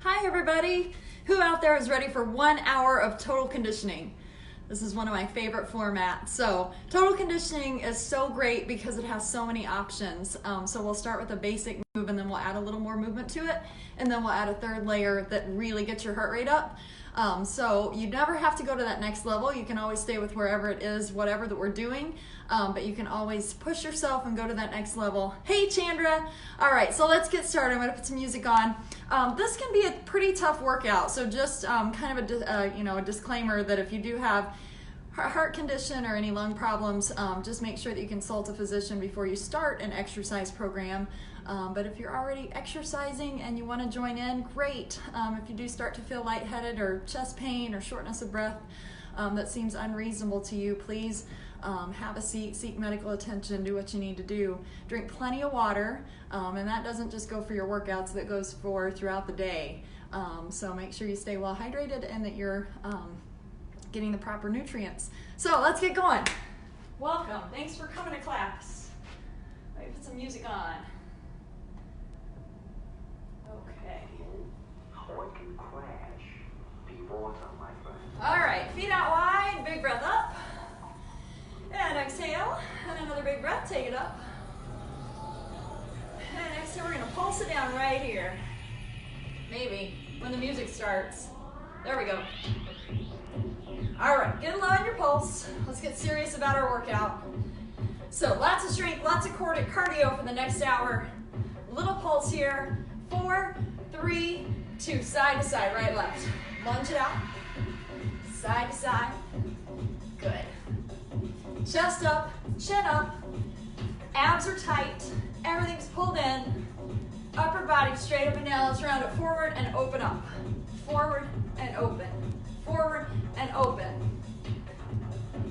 Hi everybody! Who out there is ready for 1 hour of total conditioning? This is one of my favorite formats. So total conditioning is so great because it has so many options. So we'll start with a basic move and then we'll add a little more movement to it. And then we'll add a third layer that really gets your heart rate up. So you never have to go to that next level. You can always stay with wherever it is, whatever that we're doing. But you can always push yourself and go to that next level. Hey Chandra! All right, so let's get started. I'm gonna put some music on. This can be a pretty tough workout. So just kind of a disclaimer that if you do have heart condition or any lung problems, just make sure that you consult a physician before you start an exercise program. But if you're already exercising and you want to join in, great. If you do start to feel lightheaded or chest pain or shortness of breath that seems unreasonable to you, please have a seat, seek medical attention, do what you need to do. Drink plenty of water, and that doesn't just go for your workouts, that goes for throughout the day. So make sure you stay well hydrated and that you're getting the proper nutrients. So let's get going. Welcome. Thanks for coming to class. Let me put some music on. Okay. What can crash? Be water, my friend. All right, feet out wide, big breath up. And exhale, and another big breath, take it up. And exhale, we're gonna pulse it down right here. Maybe, when the music starts. There we go. All right, get low on your pulse. Let's get serious about our workout. So lots of strength, lots of cardio for the next hour. Little pulse here. 4, 3, 2, side to side, right, left. Lunge it out, side to side. Good. Chest up, chin up, abs are tight, everything's pulled in, upper body straight up and down. Let's round it forward and open up. Forward and open, forward and open.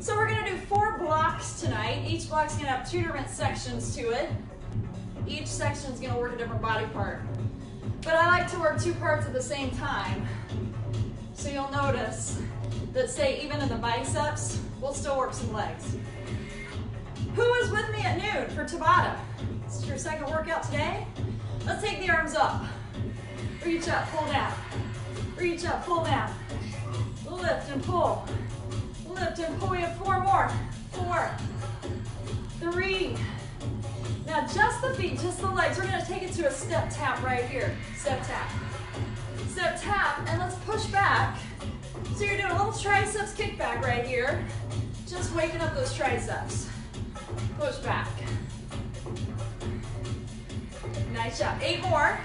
So we're gonna do 4 blocks tonight. Each block's gonna have 2 different sections to it. Each section's gonna work a different body part. But I like to work 2 parts at the same time. So you'll notice that, say, even in the biceps, we'll still work some legs. Who was with me at noon for Tabata? This is your second workout today. Let's take the arms up. Reach up, pull down. Reach up, pull down. Lift and pull. Lift and pull. We have 4 more. 4, 3. Now just the feet, just the legs. We're gonna take it to a step tap right here. Step tap. Step tap, and let's push back. So you're doing a little triceps kickback right here. Just waking up those triceps. Push back. Nice job. 8 more.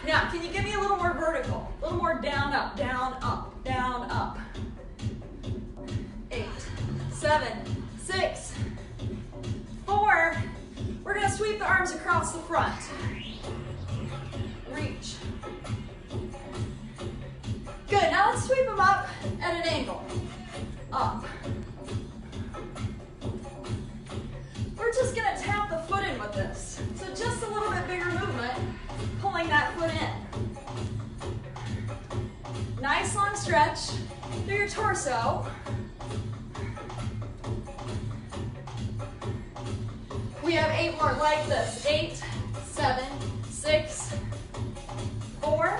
Now, can you give me a little more vertical? A little more down, up, down, up, down, up. 8, 7, 6, 4. We're gonna sweep the arms across the front. Reach. Good, now let's sweep them up at an angle. Up. We're just gonna tap the foot in with this. So just a little bit bigger movement, pulling that foot in. Nice long stretch through your torso. We have 8 more like this. 8, 7, 6, 4.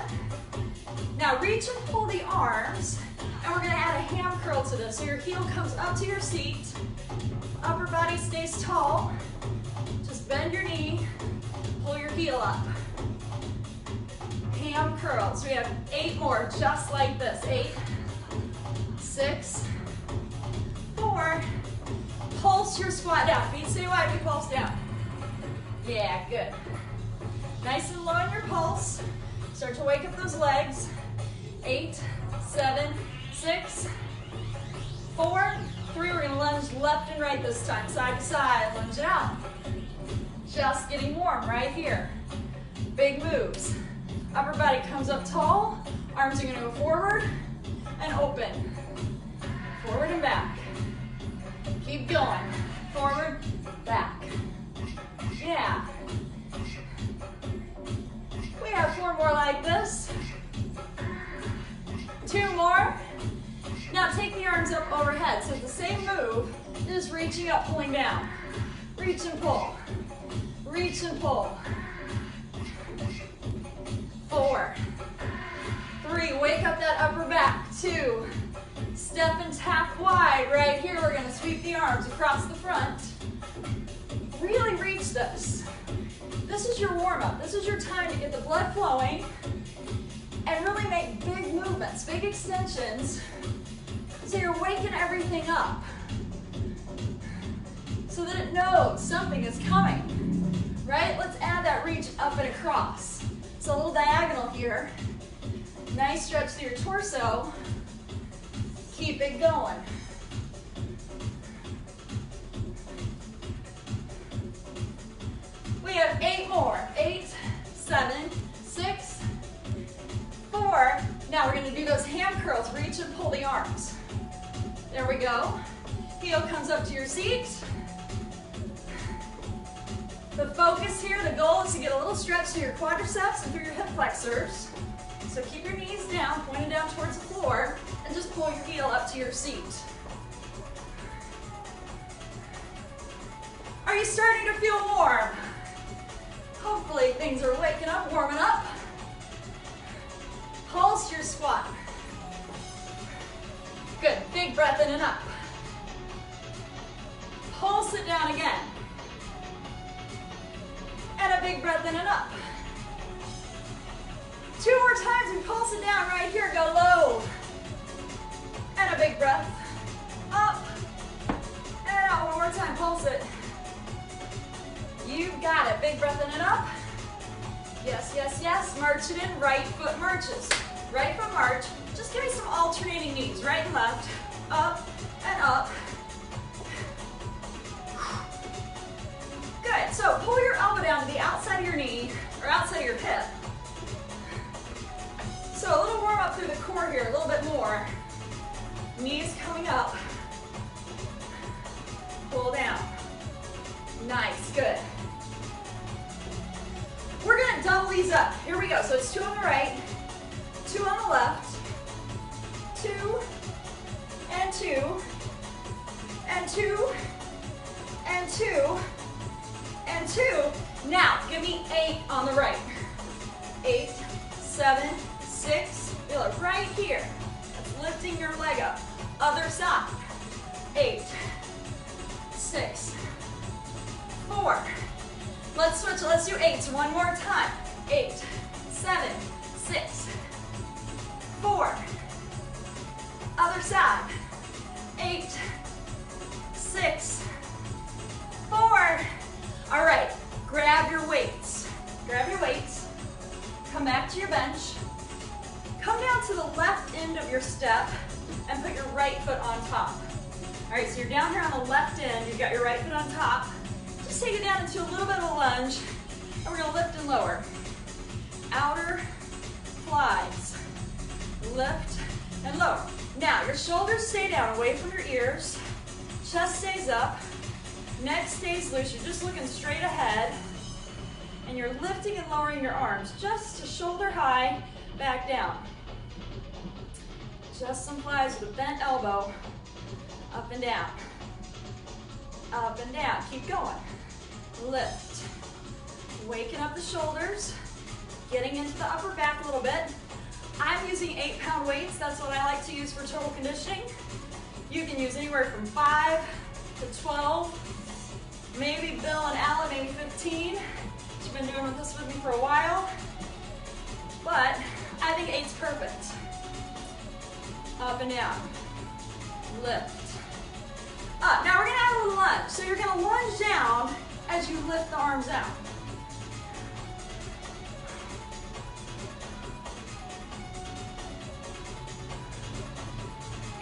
Now reach and pull the arms, and we're gonna add a ham curl to this. So your heel comes up to your seat, upper body stays tall. Just bend your knee, pull your heel up. Ham curls. We have 8 more, just like this. 8, 6, 4. Pulse your squat down. Feet stay wide, we pulse down. Yeah, good. Nice and low in your pulse. Start to wake up those legs. 8, 7, 6, 4, 3. We're gonna lunge left and right this time, side to side. Lunge it out. Just getting warm right here. Big moves. Upper body comes up tall. Arms are gonna go forward and open. Forward and back. Keep going. Forward, back. Yeah. We have 4 more like this. 2 more. Now take the arms up overhead. So it's the same move, just reaching up, pulling down. Reach and pull. Reach and pull. 4, that upper back. 2. Step and tap wide. Right here, we're gonna sweep the arms across the front. Really reach this. This is your warm-up. This is your time to get the blood flowing and really make big movements, big extensions, so you're waking everything up so that it knows something is coming, right? Let's add that reach up and across. So a little diagonal here. Nice stretch through your torso. Keep it going. We have 8 more. 8, 7, 6, 4. Now we're gonna do those hand curls. Reach and pull the arms. There we go. Heel comes up to your seat. The focus here, the goal is to get a little stretch through your quadriceps and through your hip flexors. So keep your knees down, pointed down towards the floor, and just pull your heel up to your seat. Are you starting to feel warm? Hopefully things are waking up, warming up. Pulse your squat. Good, big breath in and up. Pulse it down again. And a big breath in and up. 2 more times, we pulse it down right here, go low. And a big breath. Up, and out, 1 more time, pulse it. You got it, big breath in and up. Yes, yes, yes, march it in, right foot marches. Right foot march, just give me some alternating knees, right and left, up and up. Good, so pull your elbow down to the outside of your knee, or outside of your hip. So a little warm up through the core here, a little bit more. Knees coming up. Pull down. Nice, good. We're gonna double these up. Here we go, so it's 2 on the right, 2 on the left, 2, and 2, and 2, and 2, and 2. Now, give me 8 on the right. 8, 7, 6, feel it right here. That's lifting your leg up. Other side. 8, 6, 4. Let's switch, let's do 8s 1 more time. 8, 7, 6, 4. Other side. 8, 6, 4. All right, grab your weights. Grab your weights. Come back to your bench. Come down to the left end of your step and put your right foot on top. All right, so you're down here on the left end. You've got your right foot on top. Just take it down into a little bit of a lunge, and we're gonna lift and lower. Outer flies. Lift and lower. Now, your shoulders stay down away from your ears. Chest stays up. Neck stays loose. You're just looking straight ahead. And you're lifting and lowering your arms just to shoulder high, back down. Just some flies with a bent elbow. Up and down. Up and down. Keep going. Lift. Waking up the shoulders. Getting into the upper back a little bit. I'm using 8-pound weights. That's what I like to use for total conditioning. You can use anywhere from 5 to 12. Maybe Bill and Alan, maybe 15. She's been doing this with me for a while. But I think 8's perfect. Up and down. Lift. Up. Now we're going to add a little lunge. So you're going to lunge down as you lift the arms out.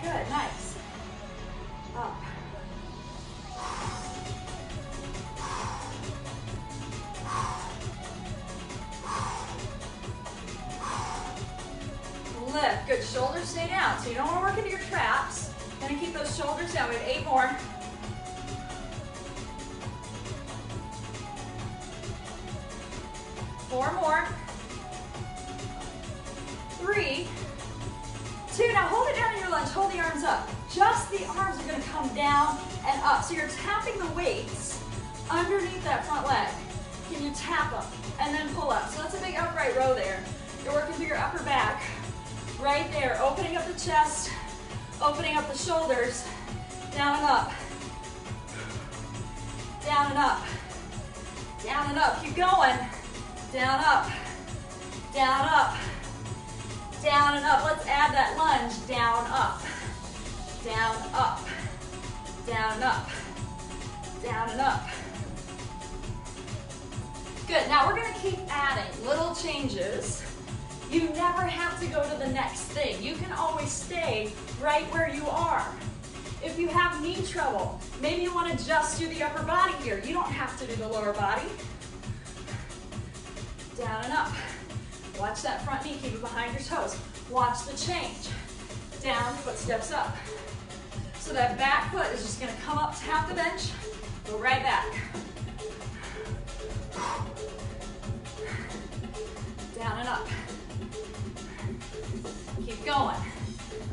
Good, nice. Up. Lift. Good. Shoulders stay down. So you don't want to work into your traps. Gonna keep those shoulders down. We have 8 more. 4 more. 3, 2. Now hold it down in your lunge. Hold the arms up. Just the arms are gonna come down and up. So you're tapping the weights underneath that front leg. Can you tap them and then pull up? So that's a big upright row there. You're working through your upper back. right there, opening up the chest, opening up the shoulders, down and up, down and up, down and up. Keep going. Down, up, down, up, down and up. Let's add that lunge. Down, up, down, up, down and up, down and up. Good. Now we're going to keep adding little changes. You never have to go to the next thing. You can always stay right where you are. If you have knee trouble, maybe you want to just do the upper body here. You don't have to do the lower body. Down and up. Watch that front knee, keep it behind your toes. Watch the change. Down, foot steps up. So that back foot is just gonna come up, tap the bench, go right back. Down and up. Keep going.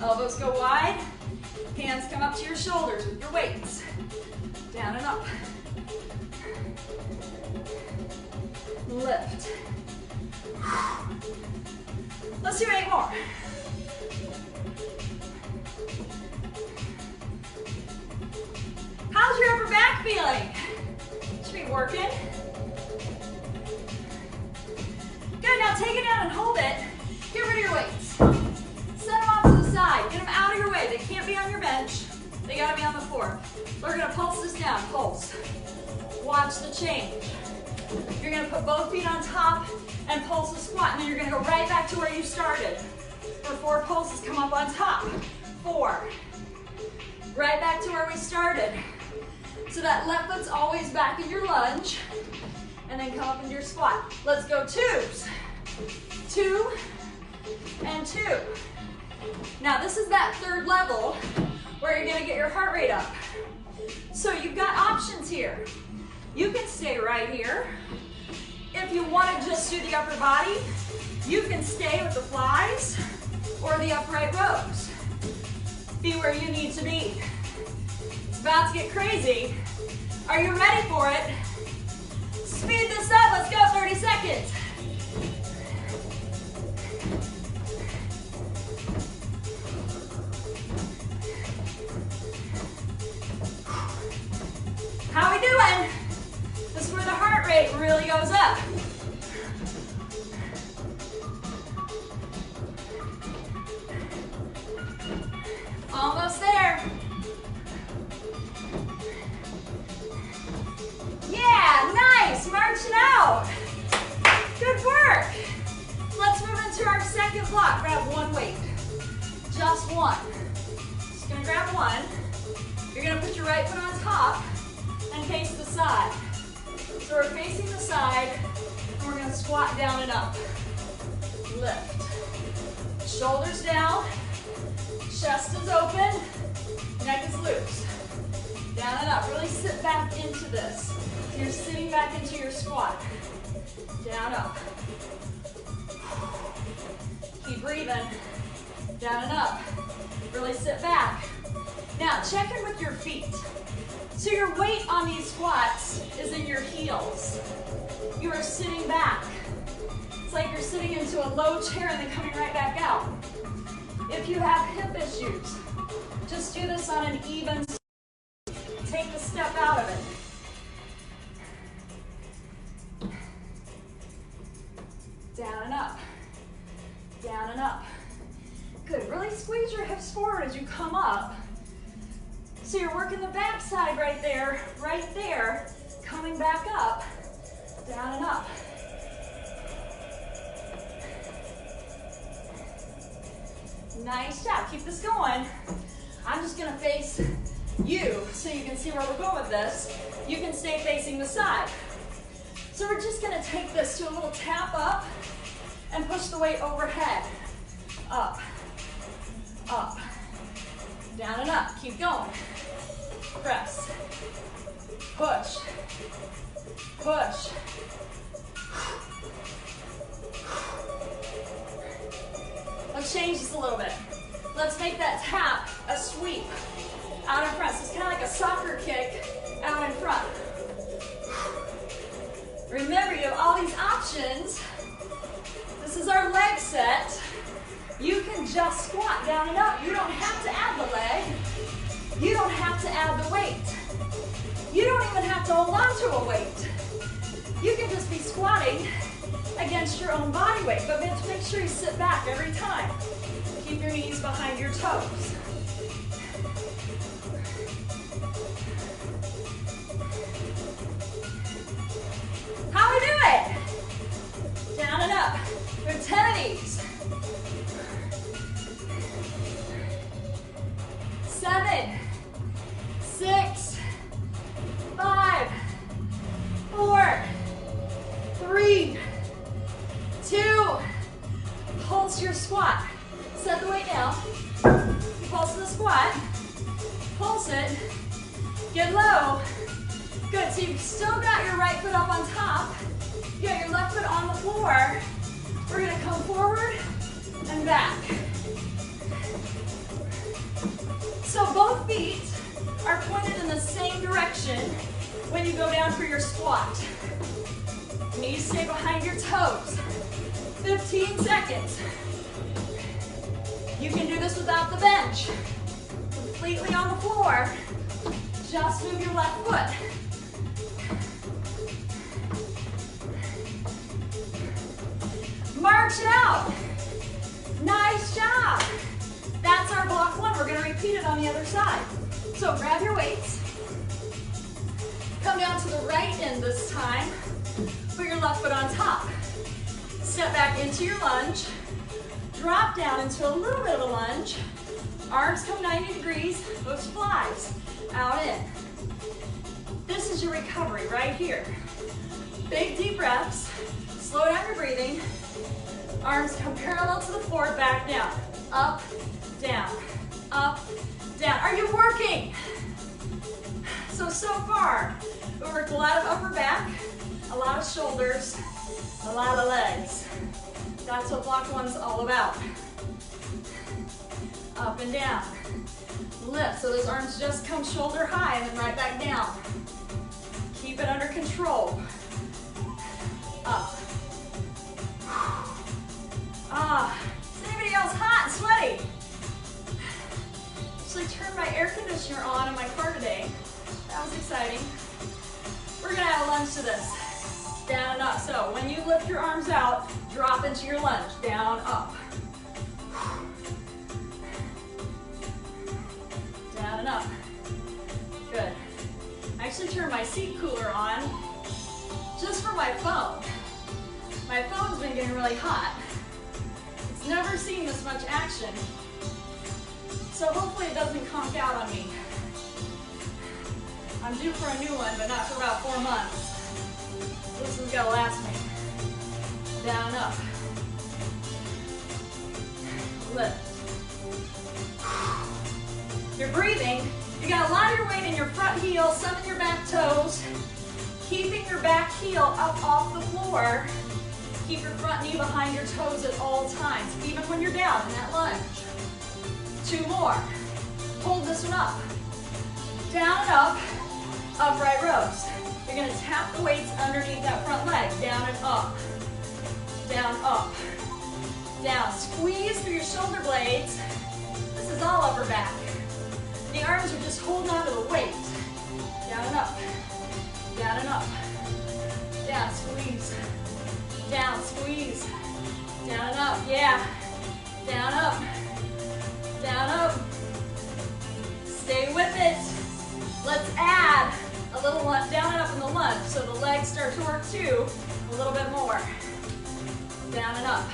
Elbows go wide. Hands come up to your shoulders with your weights. Down and up. Lift. Let's do 8 more. How's your upper back feeling? Should be working. Good, now take it down and hold it. Get rid of your weights. Set them off to the side. Get them out of your way. They can't be on your bench. They gotta be on the floor. We're gonna pulse this down, pulse. Watch the change. You're gonna put both feet on top and pulse the squat, and then you're gonna go right back to where you started. For 4 pulses, come up on top. 4. Right back to where we started. So that left foot's always back in your lunge, and then come up into your squat. Let's go 2s. 2 and 2. Now this is that 3rd level where you're gonna get your heart rate up. So you've got options here. You can stay right here. If you want to just do the upper body, you can stay with the flies or the upright rows. Be where you need to be. It's about to get crazy. Are you ready for it? Speed this up. Let's go. 30 seconds. How we doing? This is where the heart rate really goes up. Almost there. Yeah, nice. March it out. Good work. Let's move into our second block. Grab one weight. Just one. Just gonna grab one. You're gonna put your right foot on top and face the side. So we're facing the side, and we're gonna squat down and up. Lift. Shoulders down, chest is open, neck is loose. Down and up, really sit back into this. You're sitting back into your squat. Down, up. Keep breathing. Down and up. Really sit back. Now check in with your feet. So your weight on these squats is in your heels. You are sitting back. It's like you're sitting into a low chair and then coming right back out. If you have hip issues, just do this on an even step. Take the step out of it. Down and up. Down and up. Good. Really squeeze your hips forward as you come up. So you're working the back side right there, coming back up, down and up. Nice job, keep this going. I'm just gonna face you so you can see where we're going with this. You can stay facing the side. So we're just gonna take this to a little tap up and push the weight overhead. Up, up, down and up, keep going. Press, push, push. Let's change this a little bit. Let's make that tap a sweep out in front. So it's kind of like a soccer kick out in front. Remember, you have all these options. This is our leg set. You can just You don't have to add the weight. You don't even have to hold on to a weight. You can just be squatting against your own body weight, but make sure you sit back every time. Keep your knees behind your toes. How we do it? Down and up. We have 10 of these. 7, 6, 5, 4, 3, 2, pulse your squat. Set the weight down. Pulse the squat. Pulse it. Get low. Good, so you've still got your right foot up on top. You got your left foot on the floor. We're gonna come forward and back. So both feet are pointed in the same direction when you go down for your squat. Knees stay behind your toes. 15 seconds. You can do this without the bench. Completely on the floor. Just move your left foot. March it out. Nice job. That's our block one. We're going to repeat it on the other side. So grab your weights. Come down to the right end this time. Put your left foot on top. Step back into your lunge. Drop down into a little bit of a lunge. Arms come 90 degrees. Those flies out in. This is your recovery right here. Big deep breaths. Slow down your breathing. Arms come parallel to the floor, back down. Up, down, up, down. Are you working? So far, we worked a lot of upper back, a lot of shoulders, a lot of legs. That's what block one's all about. Up and down. Lift, so those arms just come shoulder high and then right back down. Keep it under control. Up. Is anybody else hot and sweaty? Actually turned my air conditioner on in my car today. That was exciting. We're gonna add a lunge to this. Down and up. So when you lift your arms out, drop into your lunge. Down, up. Down and up. Good. I actually turned my seat cooler on just for my phone. My phone's been getting really hot. It's never seen this much action. So hopefully it doesn't conk out on me. I'm due for a new one, but not for about 4 months. This is gonna last me. Down, up. Lift. You're breathing. You got a lot of your weight in your front heel, some in your back toes. Keeping your back heel up off the floor. Keep your front knee behind your toes at all times, even when you're down in that lunge. 2 more. Hold this one up. Down and up. Upright rows. You're going to tap the weights underneath that front leg. Down and up. Down, up. Down. Squeeze through your shoulder blades. This is all upper back. The arms are just holding on to the weight. Down and up. Down and up. Down, squeeze. Down, squeeze. Down and up, yeah. Down, up. Down, up. Stay with it. Let's add a little down and up in the lunge so the legs start to work too a little bit more. Down and up.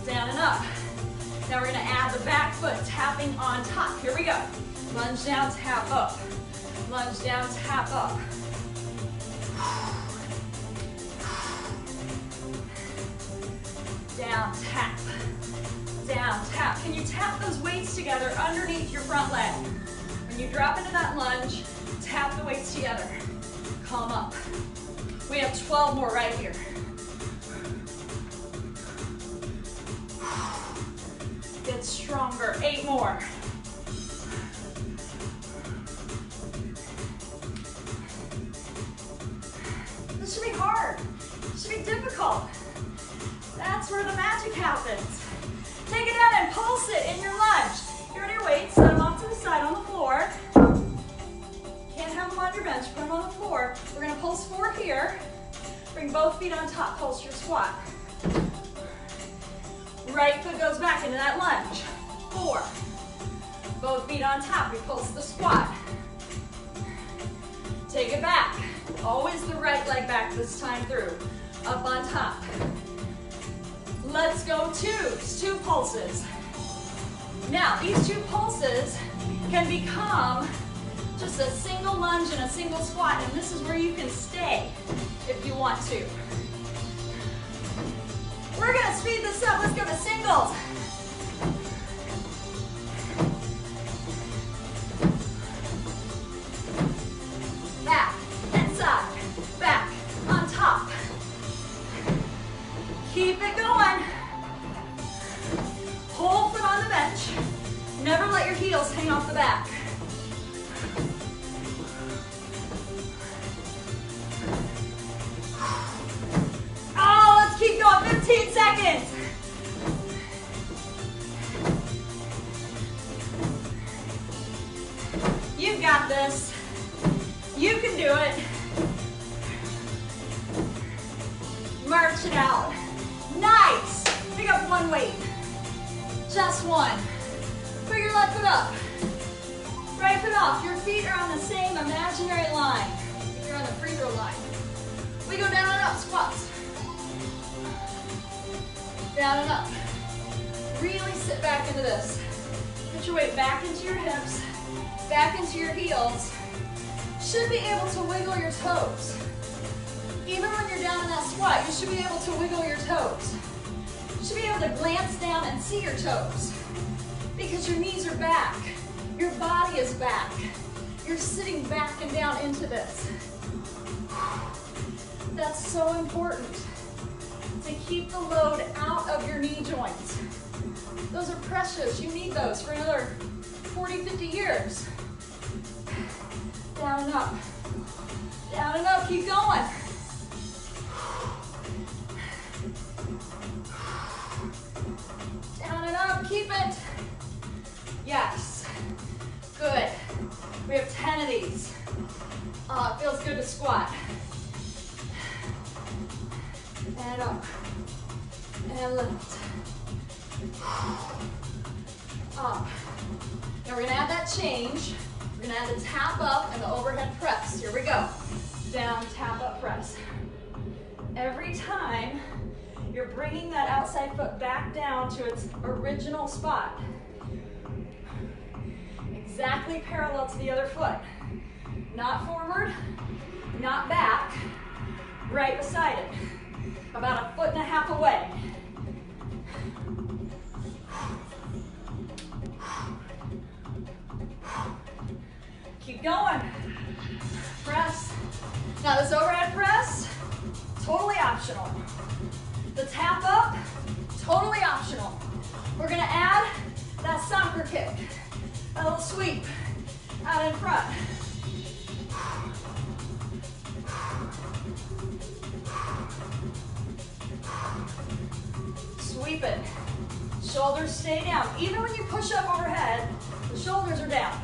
Down and up. Now we're gonna add the back foot tapping on top. Here we go. Lunge down, tap up. Lunge down, tap up. Down, tap. Down, tap. Can you tap those weights together underneath your front leg? When you drop into that lunge, tap the weights together. Calm up. We have 12 more right here. Get stronger. 8 more. This should be hard. This should be difficult. That's where the magic happens. Take it out and pulse it in your lunge. Here are your weights. Set them off to the side on the floor. on your bench, put them on the floor. We're gonna pulse 4 here. Bring both feet on top, pulse your squat. Right foot goes back into that lunge. 4. Both feet on top, we pulse the squat. Take it back. Always the right leg back this time through. Up on top. Let's go 2s, 2 pulses. Now, these 2 pulses can become just a single lunge and a single squat, and this is where you can stay if you want to. We're gonna speed this up. Let's go to singles. Back and side, back on top. Keep it going. Whole foot on the bench. Never let your heels hang off the back. Oh, let's keep going. 15 seconds. You've got this. You can do it. March it out. Nice. Pick up one weight. Just one. Put your left foot up. Right foot off. Your feet are on the same imaginary line. You're on the free throw line. We go down and up, squats. Down and up. Really sit back into this. Put your weight back into your hips, back into your heels. Should be able to wiggle your toes. Even when you're down in that squat, you should be able to wiggle your toes. You should be able to glance down and see your toes because your knees are back. Your body is back. You're sitting back and down into this. That's so important to keep the load out of your knee joints. Those are precious. You need those for another 40, 50 years. Down and up. Down and up. Keep going. Down and up. Keep it. Yes. Good. We have 10 of these. Oh, it feels good to squat. And up. And lift. Up. Now we're going to add that change. We're going to add the tap up and the overhead press. Here we go. Down, tap up, press. Every time you're bringing that outside foot back down to its original spot. Exactly parallel to the other foot. Not forward, not back, right beside it. About 1.5 feet away. Keep going. Press. Now this overhead press, totally optional. The tap up, totally optional. We're gonna add that soccer kick. A little sweep out in front. Sweep it. Shoulders stay down. Even when you push up overhead, the shoulders are down.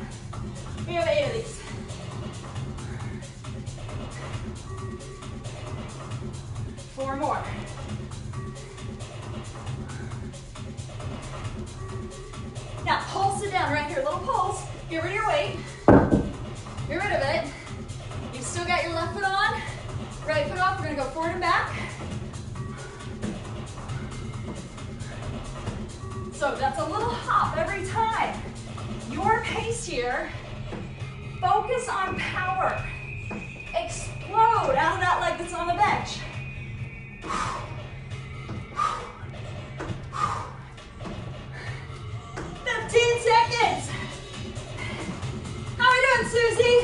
We have 8 of these. Four more. Now pulse it down right here. Little pulse. Get rid of your weight. Get rid of it. You've still got your left foot on. Right foot off. We're going to go forward and back. So that's a little hop every time. Your pace here. Focus on power. Explode out of that leg that's on the bench. 15 seconds. How are we doing, Susie?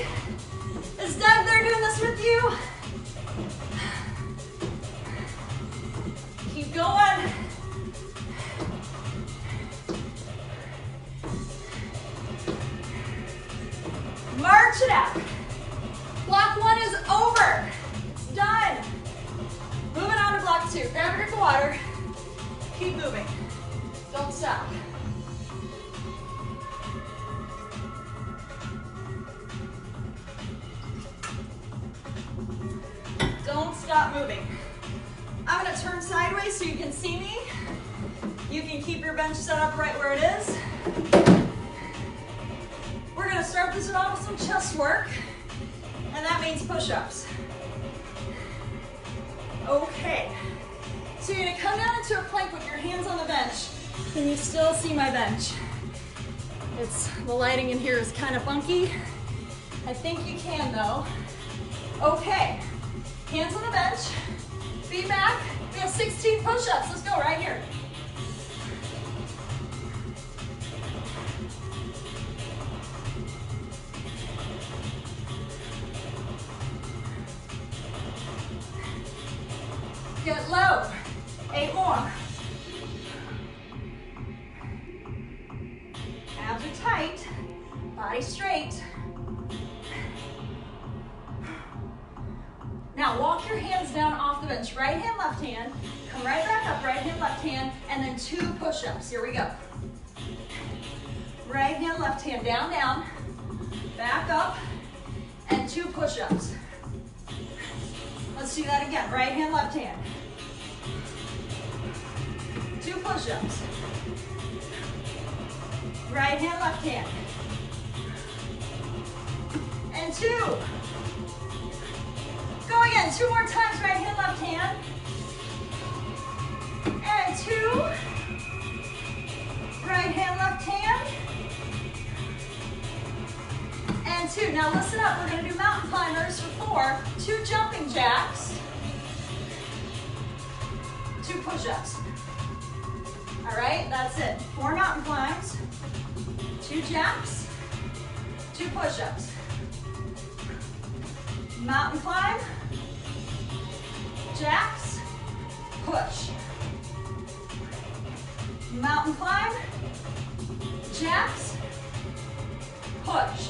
Is Doug there doing this with you? Keep going. March it out. Block 1 is over. It's done. Moving on to block 2. Grab a drink of water. Keep moving. Don't stop. moving. I'm gonna turn sideways so you can see me. You can keep your bench set up right where it is. We're gonna start this off with some chest work, and that means push-ups. Okay, so you're gonna come down into a plank with your hands on the bench. Can you still see my bench? The lighting in here is kind of funky. I think you can though. Okay, hands on the bench, feet back. We have 16 push-ups. Let's go right here. Get low. 8 more. Abs are tight, body straight. Now walk your hands down off the bench. Right hand, left hand. Come right back up, right hand, left hand, and then 2 push-ups. Here we go. Right hand, left hand, down, down. Back up, and 2 push-ups. Let's do that again. Right hand, left hand. 2 push-ups. Right hand, left hand. And 2. Go again, 2 more times, right hand, left hand. And 2. Right hand, left hand. And 2. Now listen up, we're gonna do mountain climbers for 4. 2 jumping jacks. 2 push-ups. All right, that's it. 4 mountain climbs, 2 jacks, 2 push-ups. Mountain climb, jacks, push. Mountain climb, jacks, push.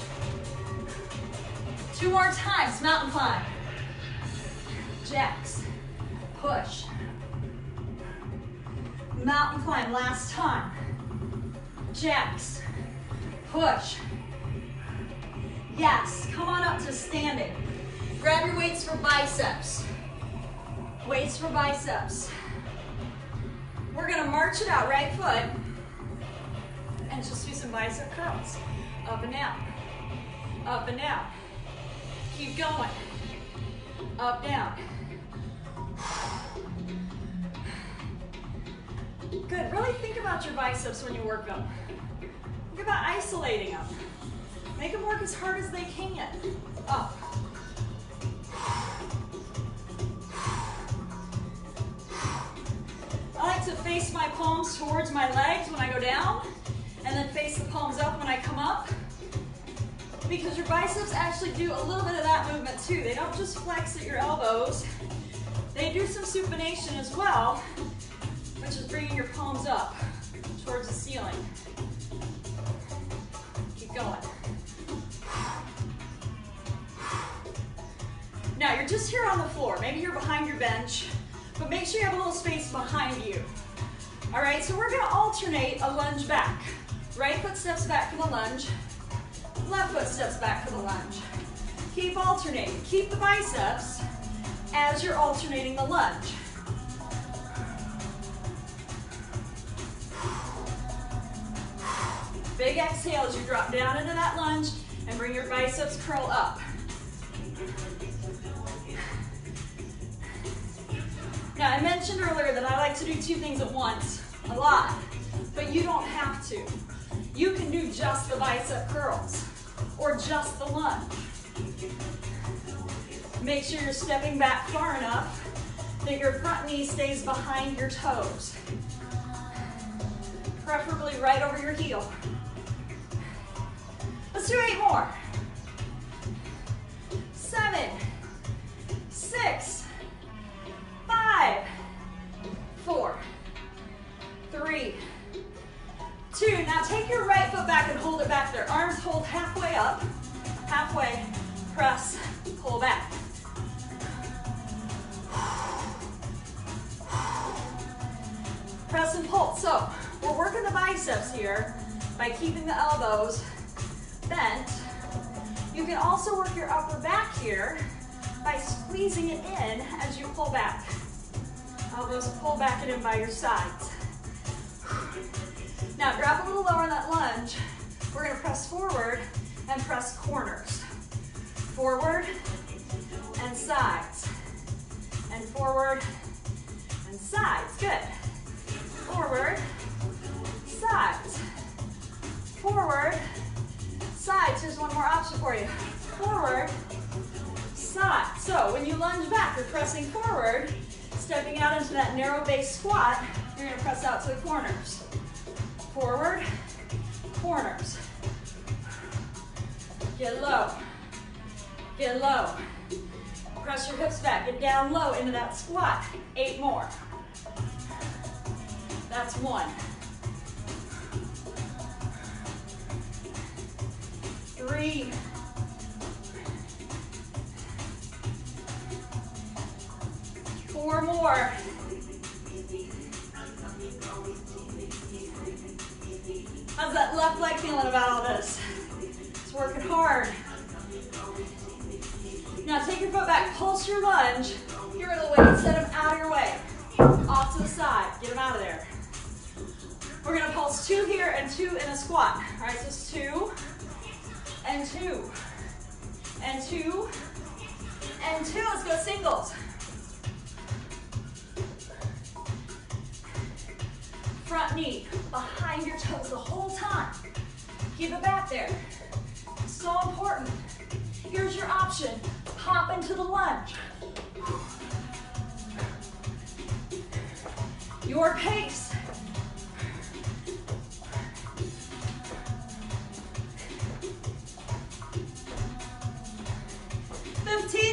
2 more times, mountain climb, jacks, push. Mountain climb, last time. Jacks, push. Yes, come on up to standing. Grab your weights for biceps. Weights for biceps. We're gonna march it out, right foot, and just do some bicep curls. Up and down, up and down. Keep going, up, down. Good, really think about your biceps when you work them. Think about isolating them. Make them work as hard as they can. Up. I like to face my palms towards my legs when I go down, and then face the palms up when I come up, because your biceps actually do a little bit of that movement too. They don't just flex at your elbows. They do some supination as well, which is bringing your palms up towards the ceiling. Keep going. Now you're just here on the floor. Maybe you're behind your bench, but make sure you have a little space behind you. All right, so we're gonna alternate a lunge back. Right foot steps back for the lunge, left foot steps back for the lunge. Keep alternating. Keep the biceps as you're alternating the lunge. Big exhale as you drop down into that lunge and bring your biceps curl up. Now, I mentioned earlier that I like to do 2 things at once, a lot, but you don't have to. You can do just the bicep curls or just the lunge. Make sure you're stepping back far enough that your front knee stays behind your toes, preferably right over your heel. Let's do 8 more. 7, 6, 5, 4, 3, 2. Now take your right foot back and hold it back there. Arms hold halfway up, halfway, press, pull back. Press and pull. So we're working the biceps here by keeping the elbows bent. You can also work your upper back here by squeezing it in as you pull back. Elbows pull back and in by your sides. Now drop a little lower on that lunge. We're gonna press forward and press corners. Forward and sides. And forward and sides. Good. Forward, sides. Forward, sides. Here's one more option for you. Forward, side. So when you lunge back, you're pressing forward, stepping out into that narrow base squat. You're gonna press out to the corners. Forward, corners. Get low, get low. Press your hips back, get down low into that squat. 8 more. That's 1. 3. 4 more. How's that left leg feeling about all this? It's working hard. Now take your foot back, pulse your lunge. Get rid of the weight, set them out of your way. Off to the side, get them out of there. We're gonna pulse 2 here and 2 in a squat. All right, so it's 2 and 2 and 2 and 2. Let's go singles. Front knee behind your toes the whole time. Keep it back there. So important. Here's your option. Pop into the lunge. Your pace.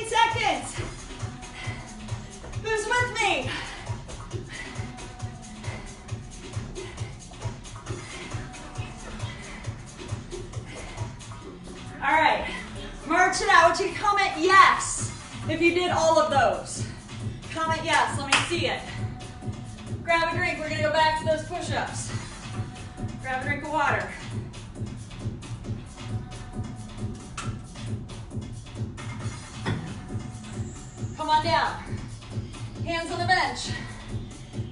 Seconds. Who's with me? All right, march it out. I want you to comment yes if you did all of those. Comment yes, let me see it. Grab a drink, we're gonna go back to those push-ups. Grab a drink of water. Come on down. Hands on the bench.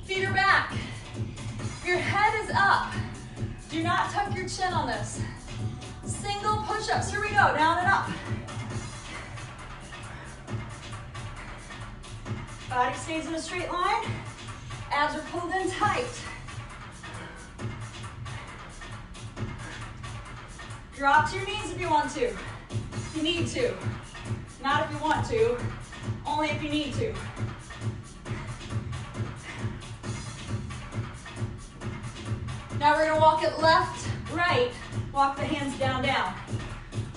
Feet are back. Your head is up. Do not tuck your chin on this. Single push-ups. Here we go. Down and up. Body stays in a straight line. Abs are pulled in tight. Drop to your knees if you want to. If you need to. Not if you want to. Only if you need to. Now we're gonna walk it left, right. Walk the hands down, down.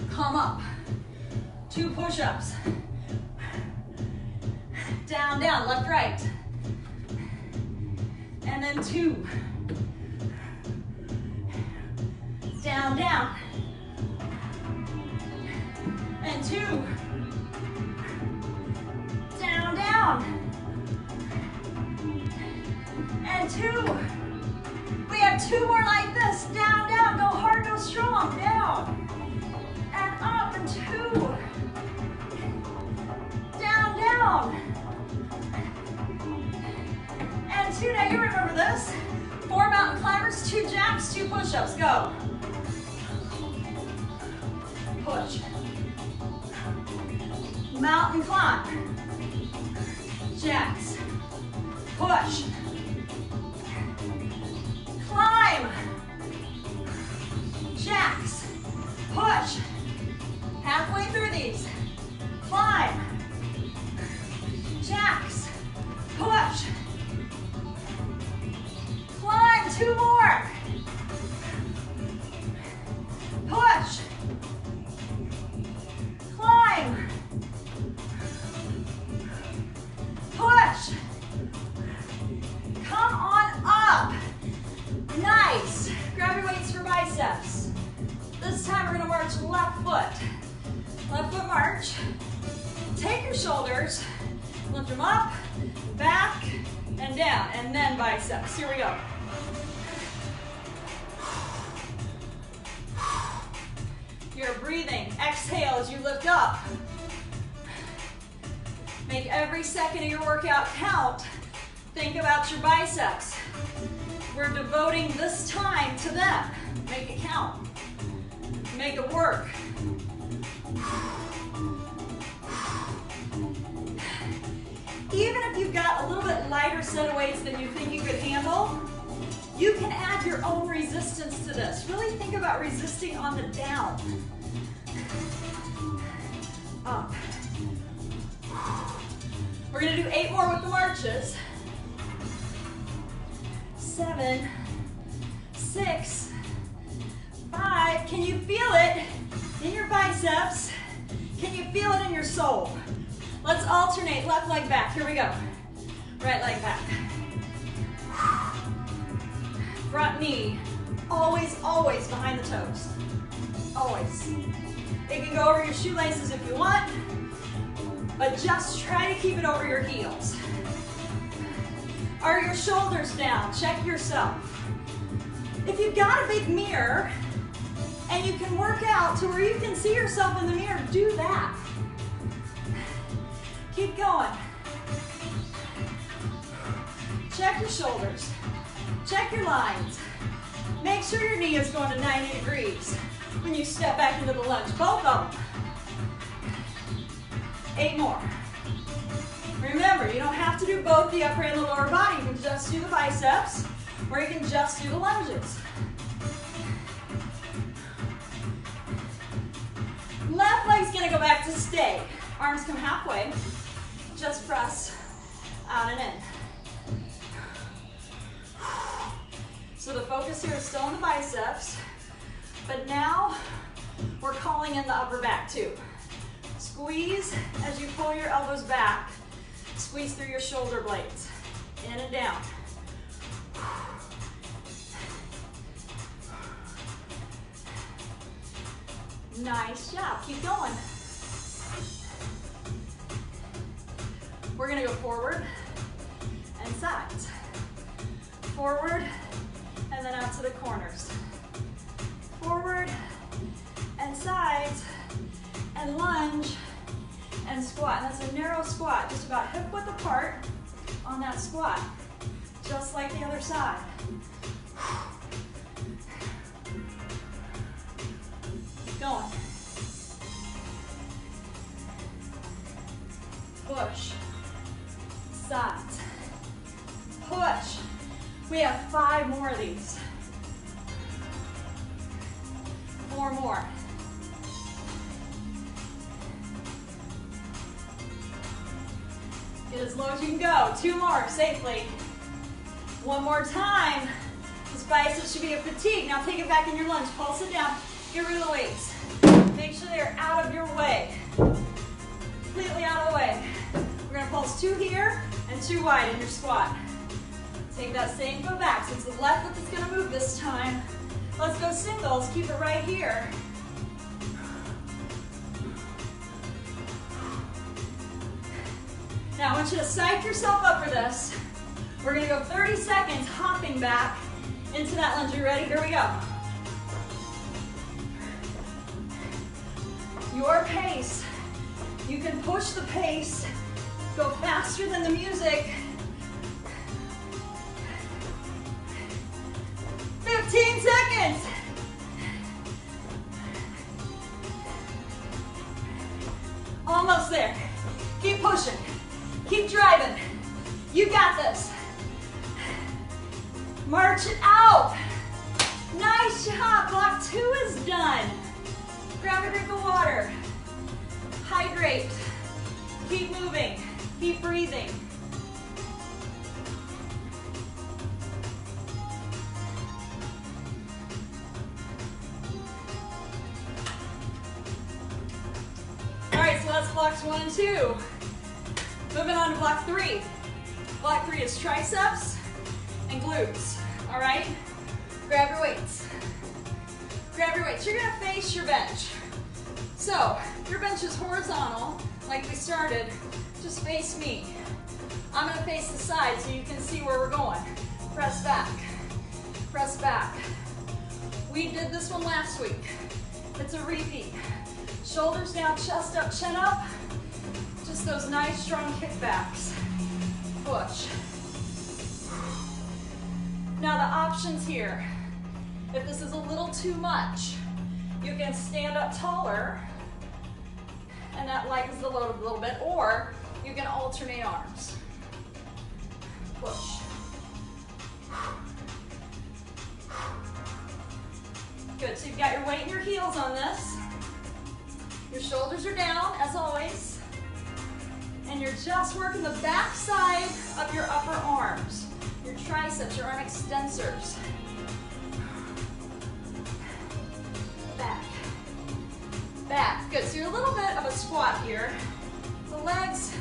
Come up. 2 push-ups. Down, down, left, right. And then 2. Down, down. And 2. Down, down. And 2. We have 2 more like this. Down, down. Go hard, go strong. Down. And up. And 2. Down, down. And 2. Now you remember this. 4 mountain climbers, 2 jacks, 2 push-ups. Go. Push. Mountain climb. Jacks. Push. Climb. Jacks. Push. Halfway through these. Climb. Jacks. Push. Climb. 2 more. Push. Climb. Push. Come on up. Nice. Grab your weights for biceps. This time we're gonna march left foot. Left foot march. Take your shoulders, lift them up, back, and down, and then biceps. Here we go. You're breathing. Exhale as you lift up. Make every second of your workout count. Think about your biceps. We're devoting this time to them. Make it count. Make it work. Even if you've got a little bit lighter set of weights than you think you could handle, you can add your own resistance to this. Really think about resisting on the down. Up. We're gonna do 8 more with the marches. 7, 6, 5. Can you feel it in your biceps? Can you feel it in your soul? Let's alternate left leg back. Here we go. Right leg back. Front knee. Always, always behind the toes. Always. It can go over your shoelaces if you want, but just try to keep it over your heels. Are your shoulders down? Check yourself. If you've got a big mirror and you can work out to where you can see yourself in the mirror, do that. Keep going. Check your shoulders. Check your lines. Make sure your knee is going to 90 degrees when you step back into the lunge. Both of them. 8 more. Remember, you don't have to do both the upper and the lower body. You can just do the biceps, or you can just do the lunges. Left leg's gonna go back to stay. Arms come halfway. Just press out and in. So the focus here is still on the biceps, but now we're calling in the upper back too. Squeeze as you pull your elbows back. Squeeze through your shoulder blades. In and down. Nice job. Keep going. We're going to go forward and sides. Forward and then out to the corners. Forward and sides and lunge and squat. And that's a narrow squat, just about hip width apart on that squat, just like the other side. Keep going. Push. Sides. Push. We have 5 more of these. 4 more. Get as low as you can go. 2 more safely. 1 more time. This bicep should be a fatigue. Now take it back in your lunge. Pulse it down. Get rid of the weights. Make sure they're out of your way. Completely out of the way. We're going to pulse 2 here and 2 wide in your squat. Take that same foot back. So it's the left foot that's going to move this time. Let's go singles. Keep it right here. Now I want you to psych yourself up for this. We're going to go 30 seconds hopping back into that lunge. Are you ready? Here we go. Your pace. You can push the pace. Go faster than the music. 15 seconds. Almost there. Keep pushing. Keep driving. You got this. March it out. Nice job. Block 2 is done. Grab a drink of water. Hydrate. Keep moving. Keep breathing. All right, so that's blocks 1 and 2. Moving on to block 3. Block 3 is triceps and glutes. All right? Grab your weights. Grab your weights. You're gonna face your bench. So, if your bench is horizontal, like we started, just face me. I'm gonna face the side so you can see where we're going. Press back. Press back. We did this one last week. It's a repeat. Shoulders down, chest up, chin up. Just those nice strong kickbacks. Push. Now the options here. If this is a little too much, you can stand up taller and that lightens the load a little bit, or you can alternate arms. Push. Good, so you've got your weight and your heels on this. Your shoulders are down, as always. And you're just working the back side of your upper arms. Your triceps, your arm extensors. Back. Back. Good, so you're a little bit of a squat here. The legs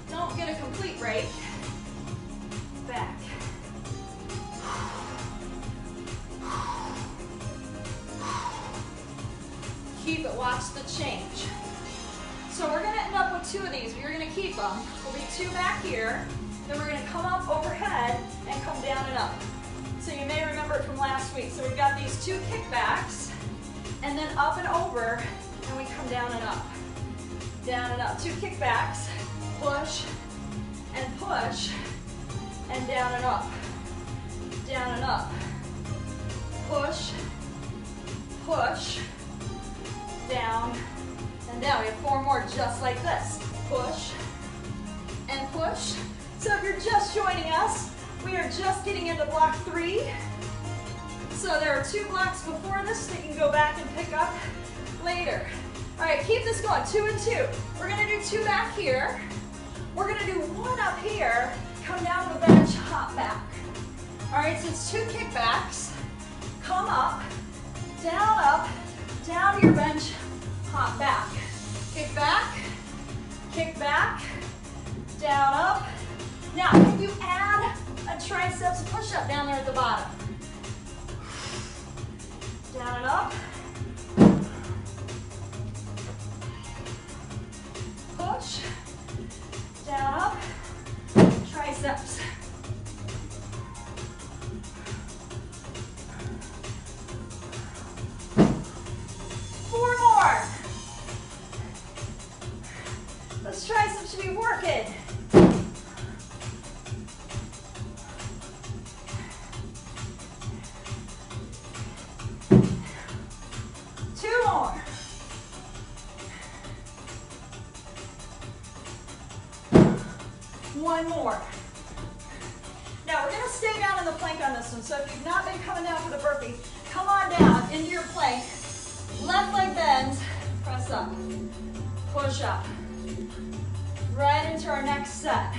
don't get a complete break. Back. Keep it, watch the change. So we're gonna end up with two of these. We're gonna keep them. We'll be two back here. Then we're gonna come up overhead and come down and up. So you may remember it from last week. So we've got these two kickbacks and then up and over and we come down and up. Down and up. Two kickbacks, push and down and up. Down and up. Push, down and down. We have four more just like this. Push and push. So if you're just joining us, we are just getting into block 3. So there are 2 blocks before this that you can go back and pick up later. All right, keep this going, 2 and 2. We're gonna do 2 back here. We're gonna do 1 up here, come down to the bench, hop back. All right, so it's 2 kickbacks. Come up, down to your bench, hop back. Kick back, down, up. Now, can you add a triceps push-up down there at the bottom? Down and up. Push, down, up, triceps. Four more. Those triceps should be working. Two more. One more. Now we're going to stay down in the plank on this one. So if you've not been coming down for the burpee, come on down into your plank. Left leg bends, press up, push up. Right into our next set.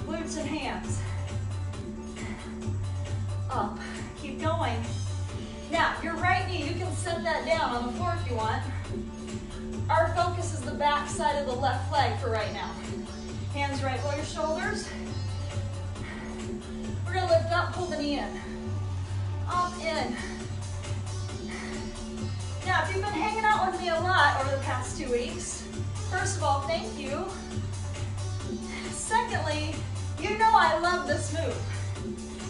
Glutes and hands. Up, keep going. Now, your right knee, you can set that down on the floor if you want. Our focus is the back side of the left leg for right now. Hands right below your shoulders. We're gonna lift up, pull the knee in. Up, in. Now, if you've been hanging out with me a lot over the past 2 weeks, first of all, thank you. Secondly, you know I love this move.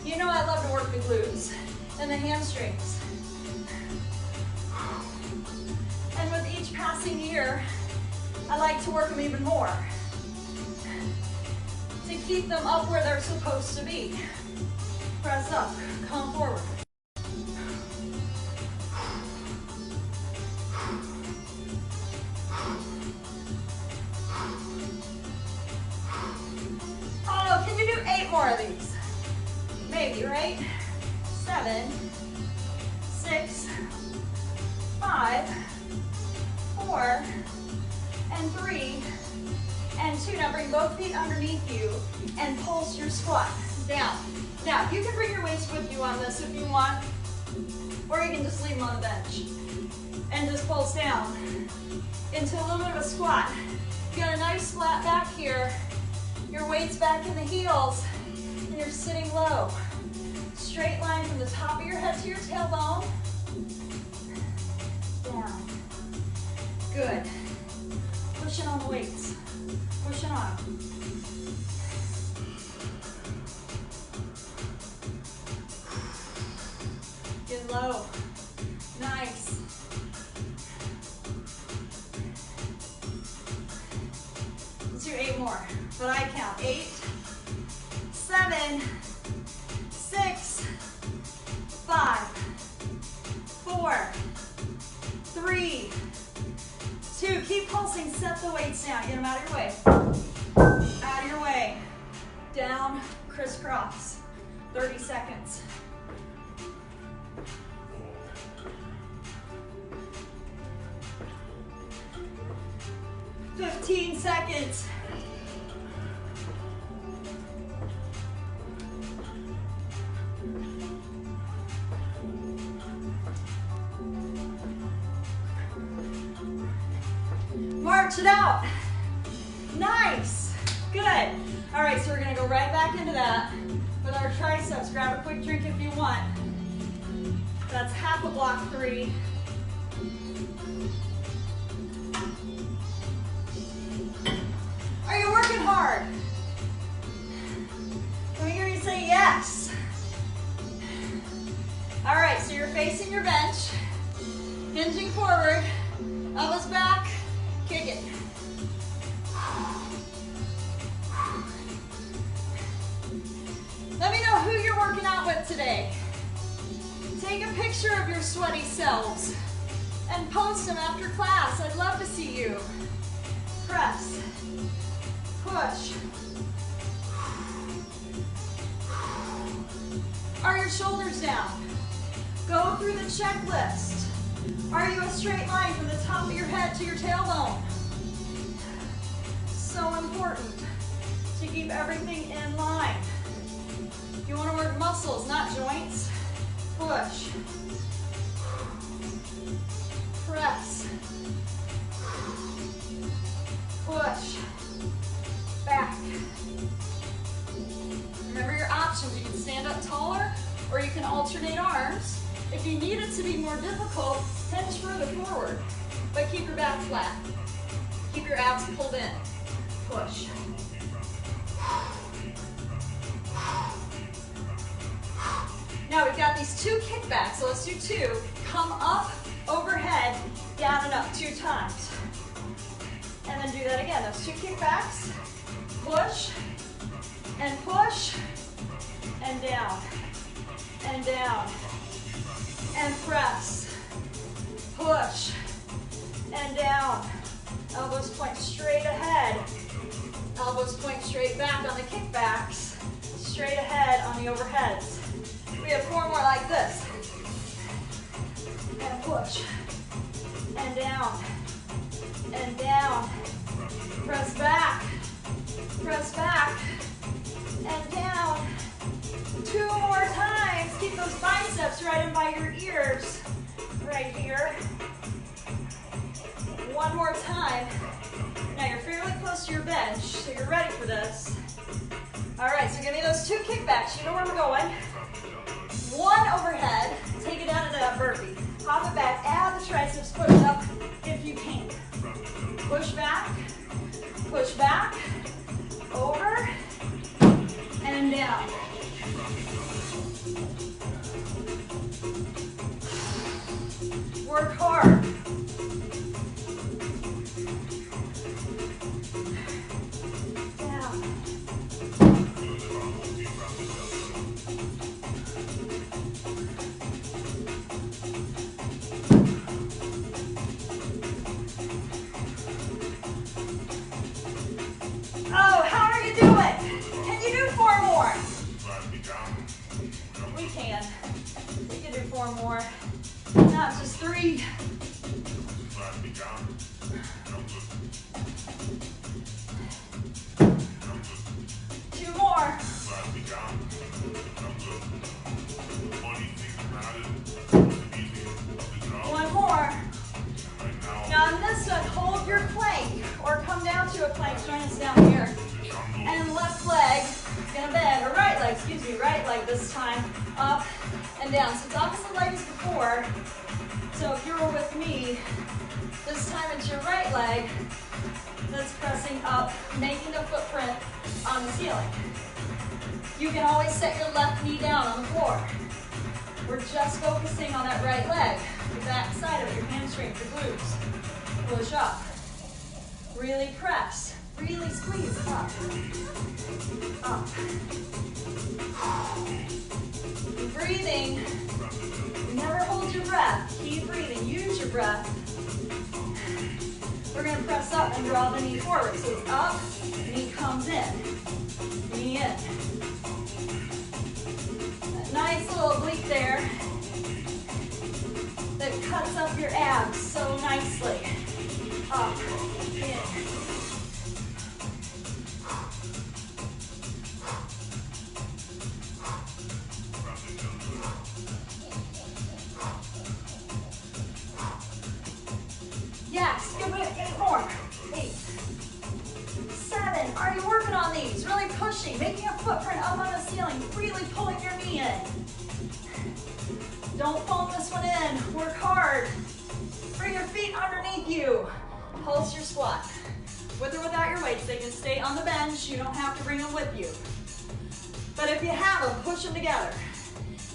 You know I love to work the glutes and the hamstrings. And with each passing year, I like to work them even more to keep them up where they're supposed to be. Press up, come forward. Oh, can you do 8 more of these? Maybe, right? 7, 6, 5, 4, and 3, and 2. Now bring both feet underneath you and pulse your squat down. Now, you can bring your weights with you on this if you want, or you can just leave them on the bench and just pulse down into a little bit of a squat. You got a nice flat back here. Your weight's back in the heels, and you're sitting low. Straight line from the top of your head to your tailbone. Down. Good. Pushing on the weights. Pushing on. Get low. Nice. but I count. 8, 7, 6, 5, 4, 3, 2. Keep pulsing. Set the weights down. Get them out of your way. Out of your way. Down, crisscross. 30 seconds. 15 seconds. March it out. Nice. Good. All right, so we're going to go right back into that with our triceps. Grab a quick drink if you want. That's half a block 3. Are you working hard? Let me hear you say yes. All right, so you're facing your bench, hinging forward, elbows back, kick it. Let me know who you're working out with today. Take a picture of your sweaty selves and post them after class. I'd love to see you. Press. Push. Are your shoulders down? Go through the checklist. Are you a straight line from the top of your head to your tailbone? So important to keep everything in line. You want to work muscles, not joints. Push. Press. Push. Back. Remember your options. You can stand up taller or you can alternate arms. If you need it to be more difficult, hinge further forward, but keep your back flat. Keep your abs pulled in. Push. Now we've got these 2 kickbacks, so let's do 2. Come up, overhead, down and up 2 times. And then do that again. Those 2 kickbacks. Push, and down, and press, push, and down. Elbows point straight ahead. Elbows point straight back on the kickbacks, straight ahead on the overheads. We have 4 more like this. And push, and down, press back, and down. 2 more times. Keep those biceps right in by your ears. Right here. 1 more time. Now you're fairly close to your bench, so you're ready for this. All right, so give me those 2 kickbacks. You know where we're going. 1 overhead. Take it down into that burpee. Hop it back. Add the triceps. Push up if you can. Push back. Over. And down. Work hard. Down. Oh, how are you doing? Can you do 4 more? We can. We can do 4 more. Not just 3. 2 more. 1 more. Now on this one, hold your plank or come down to a plank. Join us down here. And left leg is going to bend, or right leg, excuse me, right leg this time, up and down. So it's opposite leg as before. So if you were with me, this time it's your right leg that's pressing up, making a footprint on the ceiling. You can always set your left knee down on the floor. We're just focusing on that right leg, the back side of it, your hamstrings, your glutes. Push up. Really press. Really squeeze, up, up. Keep breathing. Never hold your breath. Keep breathing, use your breath. We're gonna press up and draw the knee forward. So it's up, knee comes in, knee in. That nice little oblique there that cuts up your abs so nicely. Up, in. Yes, give it 8 more. 8, 7. Are you working on these? Really pushing, making a footprint up on the ceiling, really pulling your knee in. Don't phone this one in. Work hard. Bring your feet underneath you. Pulse your squat. With or without your weights, they can stay on the bench. You don't have to bring them with you. But if you have them, push them together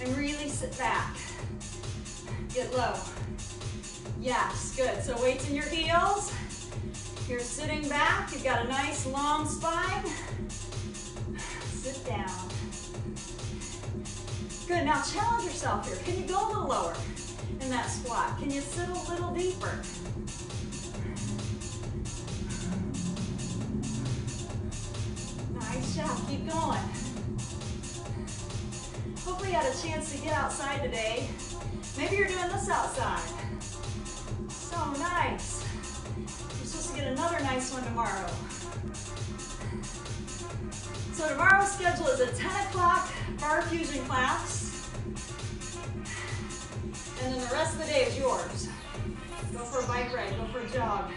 and really sit back. Get low. Yes, good. So weights in your heels. You're sitting back. You've got a nice long spine. Sit down. Good, now challenge yourself here. Can you go a little lower in that squat? Can you sit a little deeper? Nice job, keep going. Hopefully you had a chance to get outside today. Maybe you're doing this outside. So nice. You're supposed to get another nice one tomorrow. So tomorrow's schedule is a 10 o'clock bar fusion class. And then the rest of the day is yours. Go for a bike ride, go for a jog.